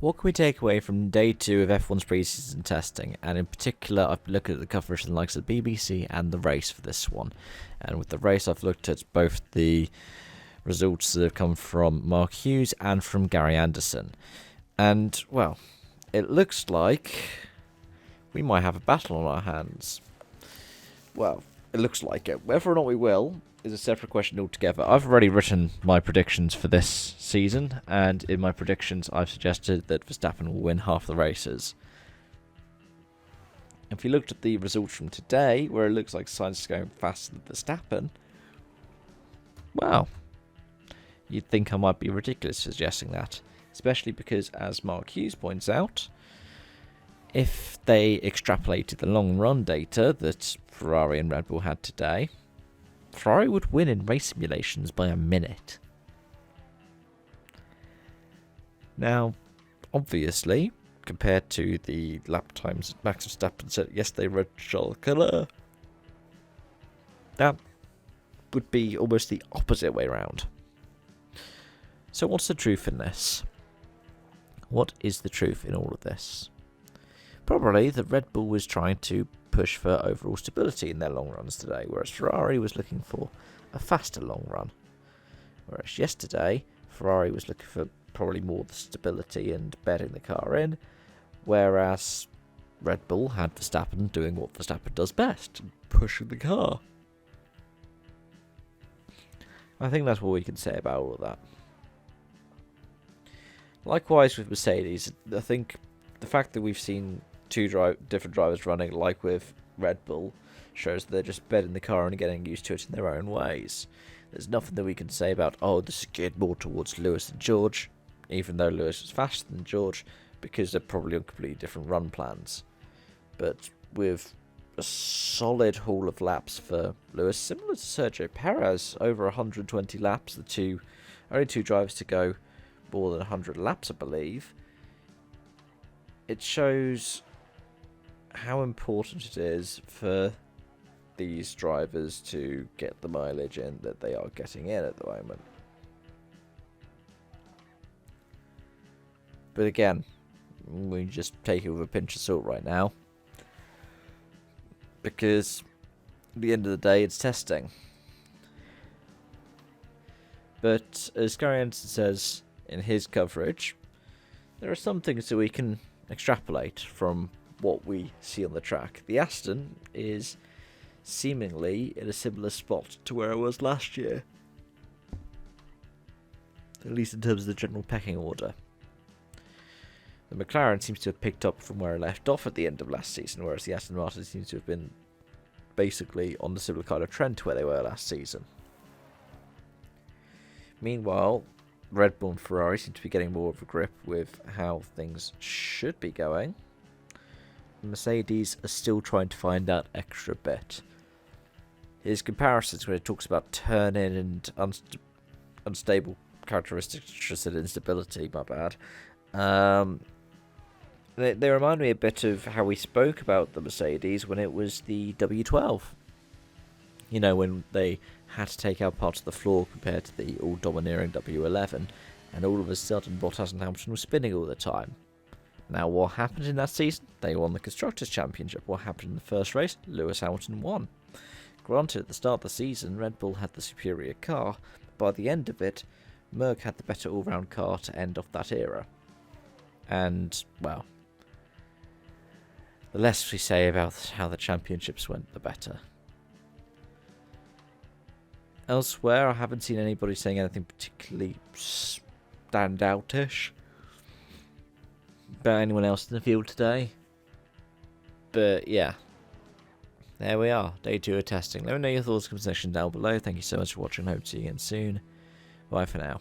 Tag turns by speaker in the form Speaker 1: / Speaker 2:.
Speaker 1: What can we take away from day 2 of F1's pre-season testing? And in particular, I've looked at the coverage from the likes of the BBC and the race for this one. And with the race, I've looked at both the results that have come from Mark Hughes and from Gary Anderson. And, well, it looks like we might have a battle on our hands. Well, it looks like it. Whether or not we will is a separate question altogether. I've already written my predictions for this season, and in my predictions I've suggested that Verstappen will win half the races. If you looked at the results from today, where it looks like Sainz is going faster than Verstappen, well, you'd think I might be ridiculous suggesting that. Especially because, as Mark Hughes points out, if they extrapolated the long run data that Ferrari and Red Bull had today, Ferrari would win in race simulations by a minute. Now, obviously, compared to the lap times that Max Verstappen set yesterday, red Charles Leclerc, that would be almost the opposite way around. So what's the truth in this? What is the truth in all of this? Probably that Red Bull was trying to push for overall stability in their long runs today, whereas Ferrari was looking for a faster long run. Whereas yesterday, Ferrari was looking for probably more stability and bedding the car in, whereas Red Bull had Verstappen doing what Verstappen does best, pushing the car. I think that's what we can say about all of that. Likewise with Mercedes, I think the fact that we've seen two different drivers running, like with Red Bull, shows they're just bedding the car and getting used to it in their own ways. There's nothing that we can say about, oh, this is geared more towards Lewis and George, even though Lewis was faster than George, because they're probably on completely different run plans. But with a solid haul of laps for Lewis, similar to Sergio Perez, over 120 laps, only two drivers to go more than 100 laps, I believe. It shows how important it is for these drivers to get the mileage in that they are getting in at the moment. But again, we just take it with a pinch of salt right now, because at the end of the day, it's testing. But as Gary Anderson says in his coverage, there are some things that we can extrapolate from what we see on the track. The Aston is seemingly in a similar spot to where it was last year, at least in terms of the general pecking order. The McLaren seems to have picked up from where it left off at the end of last season, whereas the Aston Martin seems to have been basically on the similar kind of trend to where they were last season. Meanwhile, Red Bull and Ferrari seem to be getting more of a grip with how things should be going. Mercedes are still trying to find that extra bit. His comparisons when he talks about turning and unstable characteristics, just said instability, my bad. They remind me a bit of how we spoke about the Mercedes when it was the W12. You know, when they had to take out parts of the floor compared to the all-domineering W11, and all of a sudden Bottas and Hamilton were spinning all the time. Now, what happened in that season? They won the Constructors' Championship. What happened in the first race? Lewis Hamilton won. Granted, at the start of the season, Red Bull had the superior car, but by the end of it, Merck had the better all-round car to end off that era. And, well, the less we say about how the championships went, the better. Elsewhere, I haven't seen anybody saying anything particularly standoutish about anyone else in the field today. But yeah, there we are, day 2 of testing. Let me know your thoughts in the comment section down below. Thank you so much for watching. Hope to see you again soon. Bye for now.